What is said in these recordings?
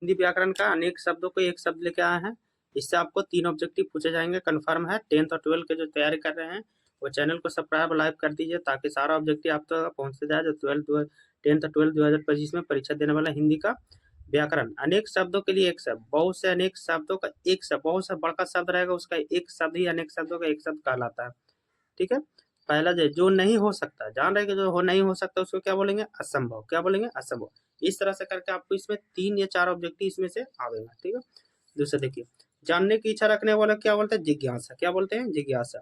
हिंदी व्याकरण का अनेक शब्दों को एक शब्द लेके आए हैं। इससे आपको 3 ऑब्जेक्टिव पूछे जाएंगे, कंफर्म है। 10th और 12th के जो तैयारी कर रहे हैं वो चैनल को सब्सक्राइब लाइक कर दीजिए ताकि सारा ऑब्जेक्टिव आप तक पहुंचते जाए। जो 10th और 12th 2025 में परीक्षा देने वाला हिंदी का व्याकरण, अनेक शब्दों के लिए एक शब्द, बहुत से अनेक शब्दों का एक शब्द, बहुत सा बड़का शब्द रहेगा उसका एक शब्द ही अनेक शब्दों का एक शब्द कहलाता है। ठीक है। पहला जो नहीं हो सकता, जान रहे कि जो हो नहीं हो सकता उसको क्या बोलेंगे? असंभव। क्या बोलेंगे? असंभव। इस तरह से करके आपको इसमें 3 या 4 ऑब्जेक्टिव इसमें से आवेगा। ठीक है। दूसरा देखिए, जानने की इच्छा रखने वाला क्या बोलते हैं? जिज्ञासा। क्या बोलते हैं? जिज्ञासा।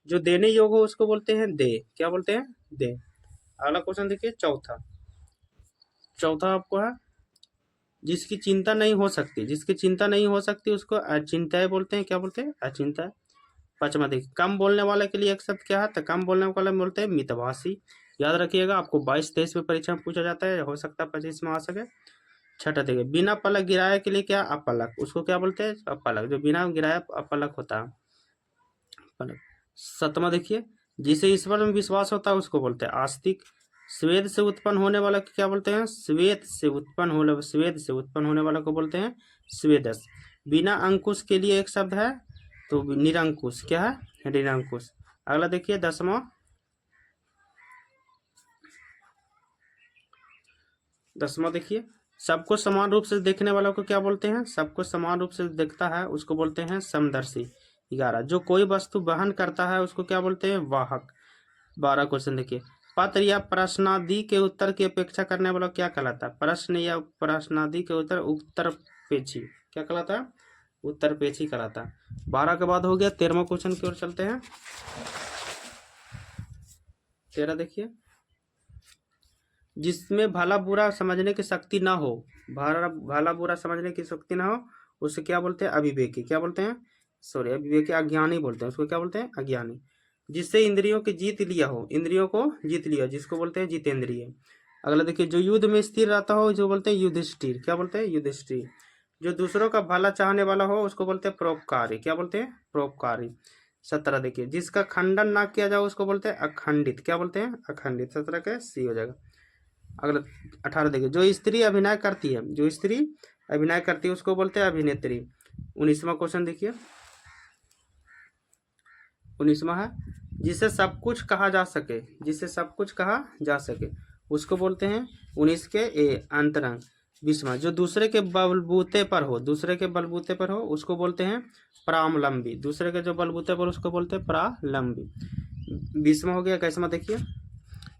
जो देने योग्य हो उसको बोलते हैं दे। क्या बोलते हैं? दे। अगला क्वेश्चन देखिए, चौथा। चौथा आपको है जिसकी चिंता नहीं हो सकती, जिसकी चिंता नहीं हो सकती उसको अचिंत्य बोलते हैं। क्या बोलते हैं? अचिंत्य। पांचवा देखिए, कम बोलने वाले के लिए एक शब्द क्या है? तो कम बोलने वाले में बोलते हैं मितभाषी। याद रखिएगा, आपको 22-23 में परीक्षा में पूछा जाता है, हो सकता है 25 में आ सके। छठा देखिए, बिना पलक गिराए के लिए क्या? अपलक। उसको क्या बोलते हैं? अपलक। जो बिना गिराए अपलक होता है, अपलक। सतमा देखिए, जिसे ईश्वर में विश्वास होता है उसको बोलते हैं आस्तिक। स्वेद से उत्पन्न होने वाला को क्या बोलते हैं? स्वेद से उत्पन्न होने वाला को बोलते हैं स्वेदस। बिना अंकुश के लिए एक शब्द है तो निरंकुश। क्या है? निरंकुश। अगला देखिए, 10वां देखिए, सबको समान रूप से देखने वालों को क्या बोलते हैं? सबको समान रूप से देखता है उसको बोलते हैं समदर्शी। 11, जो कोई वस्तु वहन करता है उसको क्या बोलते हैं? वाहक। 12 क्वेश्चन देखिए, पत्र या प्रश्नादि के उत्तर की अपेक्षा करने वाला क्या कहलाता है? प्रश्न या प्रश्नादि के उत्तर पेची। क्या कहलाता है? उत्तर पेची कहलाता है। 12 के बाद हो गया 13वां क्वेश्चन की ओर चलते हैं। 13 देखिए, जिसमें भला बुरा समझने की शक्ति ना हो, भला बुरा समझने की शक्ति ना हो उसे क्या बोलते हैं? अविवेकी। क्या बोलते हैं? सॉरी, अविवेकी अज्ञानी बोलते हैं उसको। क्या बोलते हैं? अज्ञानी। जिससे इंद्रियों की जीत लिया हो, इंद्रियों को जीत लिया जिसको बोलते हैं जितेंद्रिय। अगला देखिए, जो युद्ध में स्थिर रहता हो जो बोलते हैं युधिष्ठिर। क्या बोलते हैं? युधिष्ठिर। जो दूसरों का भला चाहने वाला हो उसको बोलते हैं परोपकारी। क्या बोलते हैं? परोपकारी। 17 देखिए, जिसका खंडन ना किया जाए उसको बोलते हैं अखंडित। क्या बोलते हैं? अखंडित। 17 का सी हो जाएगा। अगला 18 देखिए, जो स्त्री अभिनय करती है, जो स्त्री अभिनय करती है उसको बोलते हैं अभिनेत्री। 19वां क्वेश्चन देखिए, 19वां है जिसे सब कुछ कहा जा सके, जिसे सब कुछ कहा जा सके उसको बोलते हैं 19 के ए अंतरंग। 20वां, जो दूसरे के बलबूते पर हो, दूसरे के बलबूते पर हो उसको बोलते हैं प्रावलंबी। दूसरे के जो बलबूते पर उसको बोलते हैं प्रावलंबी। 20वां हो गया। 21वां देखिए,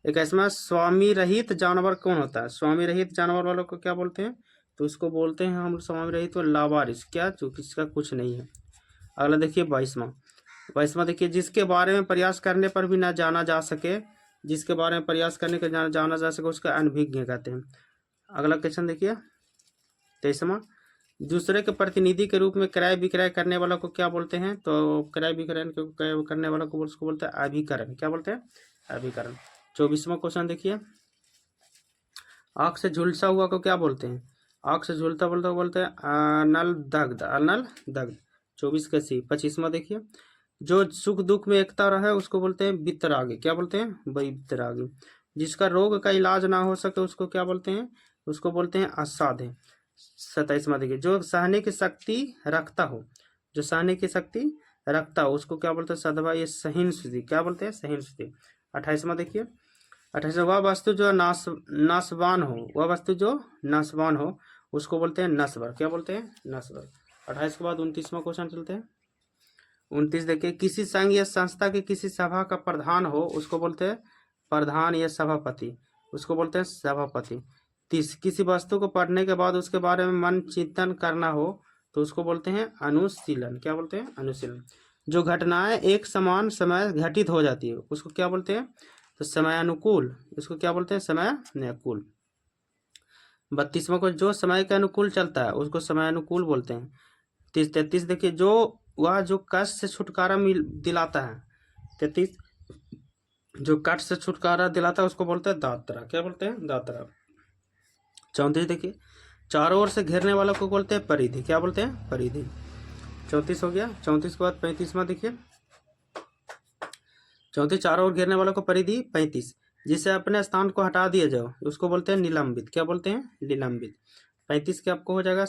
21वां, स्वामी रहित जानवर कौन होता है? स्वामी रहित जानवर वालों को क्या बोलते हैं? तो उसको बोलते हैं हम स्वामी रहित तो लावारिस। क्या? जो किसका कुछ नहीं है। अगला देखिए 22वां देखिए, जिसके बारे में प्रयास करने पर भी ना जाना जा सके, जिसके बारे में प्रयास करने के जाना जा सके उसका अनभिज्ञ कहते हैं। अगला क्वेश्चन देखिए 23वां, दूसरे के प्रतिनिधि के रूप में क्रय विक्रय करने वालों को क्या बोलते हैं? तो क्रय विक्रय करने वालों को उसको बोलते हैं अभिकरण। क्या बोलते हैं? अभिकरण। 24वां क्वेश्चन देखिए, आंख से झुलसा हुआ को क्या बोलते हैं? आंख से झुलता बोलते हैं अनल दग्ध। अनल दग्ध। 24 का सी। 25वां देखिए, जो सुख दुख में एकता रहे उसको बोलते हैं वितरागी। क्या बोलते हैं? वितरागी। जिसका रोग का इलाज ना हो सके उसको क्या बोलते हैं? उसको बोलते हैं असाध्य। 27वां देखिए, जो सहने की शक्ति रखता हो, जो सहने की शक्ति रखता हो उसको क्या बोलते हैं? सदवा ये सहिष्णुता। क्या बोलते हैं? सहिष्णुता। 28वां देखिए, 28वां, वह वस्तु जो नाशवान हो, वह वस्तु जो नाशवान हो उसको बोलते हैं नश्वर। क्या बोलते हैं? नश्वर। 28 के बाद 29वां क्वेश्चन चलते हैं। 29 देखिए, किसी संघ या संस्था की किसी सभा का प्रधान हो उसको बोलते हैं प्रधान या सभापति, उसको बोलते हैं सभापति। 30, किसी वस्तु को पढ़ने के बाद उसके बारे में मन चिंतन करना हो तो उसको बोलते हैं अनुशीलन। क्या बोलते हैं? अनुशीलन। जो घटनाएं एक समान समय घटित हो जाती है उसको क्या बोलते हैं? तो समय अनुकूल। इसको क्या बोलते हैं? समय अनुकूल। 32वां को, जो समय के अनुकूल चलता है उसको समय अनुकूल बोलते हैं। 33 देखिए, जो कष्ट से छुटकारा दिलाता है। 33, जो कष्ट से छुटकारा दिलाता है उसको बोलते हैं दात्रा। क्या बोलते हैं? दात्रा। 34 देखिए, चारों ओर से घेरने वालों को बोलते हैं परिधि। क्या बोलते हैं? परिधि। 34 हो गया। 34 के बाद 35वां देखिए, 34, चारों ओर घेरने वालों को परिधि। 35, जिसे अपने स्थान को हटा दिया जाओ उसको बोलते हैं निलंबित। क्या बोलते हैं? निलंबित। 35 के आपको हो जाएगा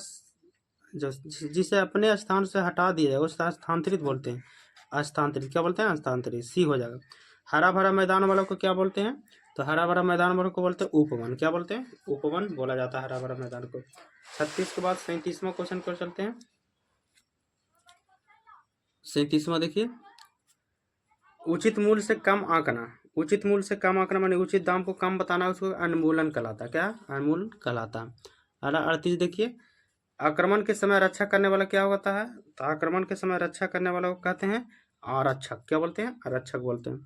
जो जिसे अपने स्थान से हटा दिया जाएगा उसको स्थानांतरित बोलते हैं, स्थानांतरित क्या बोलते हैं, स्थानांतरित। सी हो जाएगा। हरा भरा मैदान वालों को क्या बोलते हैं, तो हरा भरा मैदान वालों को बोलते हैं उपवन। क्या बोलते हैं, उपवन बोला जाता है हरा भरा मैदान को। 36 के बाद 37वां क्वेश्चन पर चलते हैं। 37वां देखिए, उचित मूल्य से कम आंकना। उचित मूल्य से कम आंकना माने उचित दाम को कम बताना, उसको अनुमूलन कहलाता है। क्या, अनुमूलन कहलाता है। 38 देखिए, आक्रमण के समय रक्षा करने वाला क्या होता है, तो आक्रमण के समय रक्षा करने वाला को कहते हैं आरक्षक। क्या बोलते हैं, आरक्षक बोलते हैं।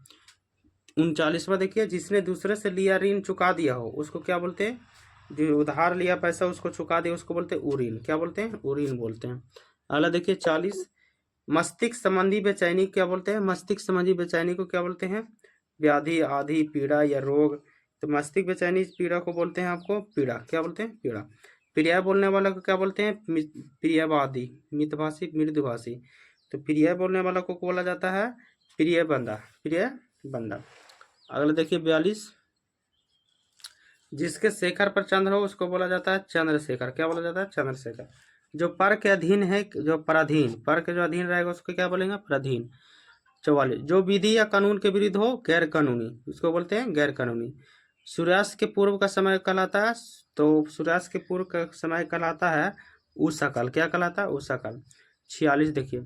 39वां देखिए, जिसने दूसरे से लिया ऋण चुका दिया हो उसको क्या बोलते हैं, जो उधार लिया पैसा उसको चुका दिया उसको बोलते हैं उऋण। क्या बोलते हैं, उऋण बोलते हैं। अगला देखिए 40, मस्तिष्क संबंधी बेचैनी क्या बोलते हैं, मस्तिष्क संबंधी बेचैनी को क्या बोलते हैं, व्याधि आदि पीड़ा या रोग। तो मस्तिष्क बेचैनी पीड़ा को बोलते हैं आपको पीड़ा। क्या बोलते हैं, पीड़ा। प्रिय बोलने वाला को क्या बोलते हैं, प्रियवादी, मितभाषी, मृदुभाषी। तो प्रिय बोलने वाला को बोला जाता है प्रिय बंदा, प्रिय बंदा। अगला देखिए 42, जिसके शेखर पर चंद्र हो उसको बोला जाता है चंद्रशेखर। क्या बोला जाता है, चंद्रशेखर। जो पर के अधीन है, जो पराधीन, पर के जो अधीन रहेगा उसको क्या बोलेंगे, पराधीन। 44, जो विधि या कानून के विरुद्ध हो गैर कानूनी, उसको बोलते हैं गैर कानूनी। सूर्यास्त के पूर्व का समय कहलाता है, तो सूर्यास्त के पूर्व का समय कहलाता है उषा काल। क्या कहलाता है, उषा काल। 46 देखिए,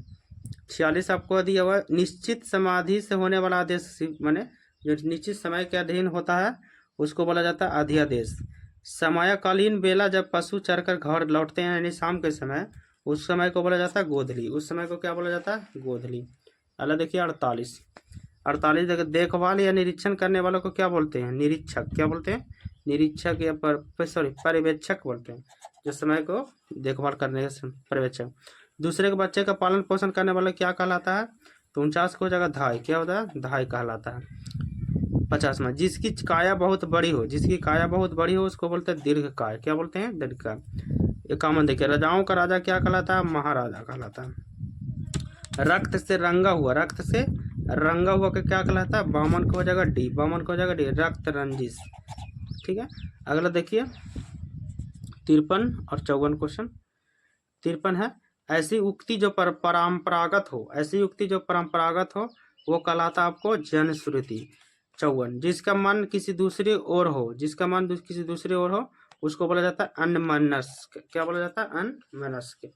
46 आपको दिया हुआ, निश्चित समाधि से होने वाला आदेश माने जो निश्चित समय के अधीन होता है उसको बोला जाता है अध्यादेश। समयकालीन बेला, जब पशु चरकर घर लौटते हैं यानी शाम के समय, उस समय को बोला जाता है गोधली। उस समय को क्या बोला जाता है, गोधली। अगला देखिए 48, 48 देखभाल या निरीक्षण करने वालों को क्या बोलते हैं, निरीक्षक। क्या बोलते हैं, निरीक्षक या पर्यवेक्षक बोलते हैं, जो समय को देखभाल करने के पर्यवेक्षक। दूसरे के बच्चे का पालन पोषण करने वाला क्या कहलाता है, तो 49 को हो जाएगा धाई। क्या होता है, धाई कहलाता है। 50वां, जिसकी काया बहुत बड़ी हो, जिसकी काया बहुत बड़ी हो उसको बोलते हैं दीर्घकाय। क्या बोलते हैं, दीर्घकाय। 51 देखिए, राजाओं का राजा क्या कहलाता है, महाराजा कहलाता है। रक्त से रंगा हुआ, रक्त से रंगा हुआ का क्या कहलाता है, बामन को हो जाएगा डी, बामन को हो जाएगा डी, रक्त रंजिश। ठीक है। अगला देखिए 53 और 54 क्वेश्चन। 53 है, ऐसी उक्ति जो परंपरागत हो, ऐसी उक्ति जो परंपरागत हो वो कहलाता आपको जनश्रुति। 54, जिसका मन किसी दूसरी ओर हो, जिसका मन किसी दूसरी ओर हो उसको बोला जाता है अनमनस्क। क्या बोला जाता है, अनमनस्क।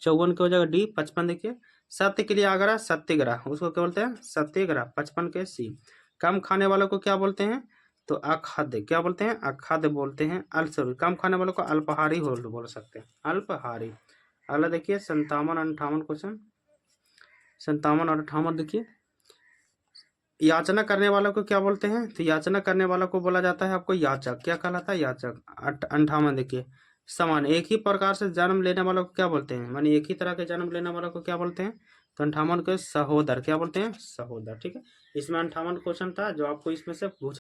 54 के हो जाएगा डी। 55 देखिए, सत्य के लिए आग्रह, सत्याग्रह, उसको क्या बोलते हैं, सत्याग्रह। 55 के सी। कम खाने वालों को क्या बोलते हैं, तो अखाद्य। क्या बोलते हैं, अखाद्य बोलते हैं। सॉरी, कम खाने वालों को अल्पाहारी बोल सकते हैं, अल्पाहारी। अगला देखिए 57 58 क्वेश्चन। 57 और 58 देखिए, याचना करने वालों को क्या बोलते हैं, तो याचना करने वालों को बोला जाता है आपको याचक। क्या कहलाता है, याचक। 58 देखिए, समान एक ही प्रकार से जन्म लेने वालों को क्या बोलते हैं, मानी एक ही तरह के जन्म लेने वालों को क्या बोलते हैं, तो 58 के सहोदर। क्या बोलते हैं, सहोदर। ठीक है। इसमें 58 क्वेश्चन था जो आपको इसमें से पूछ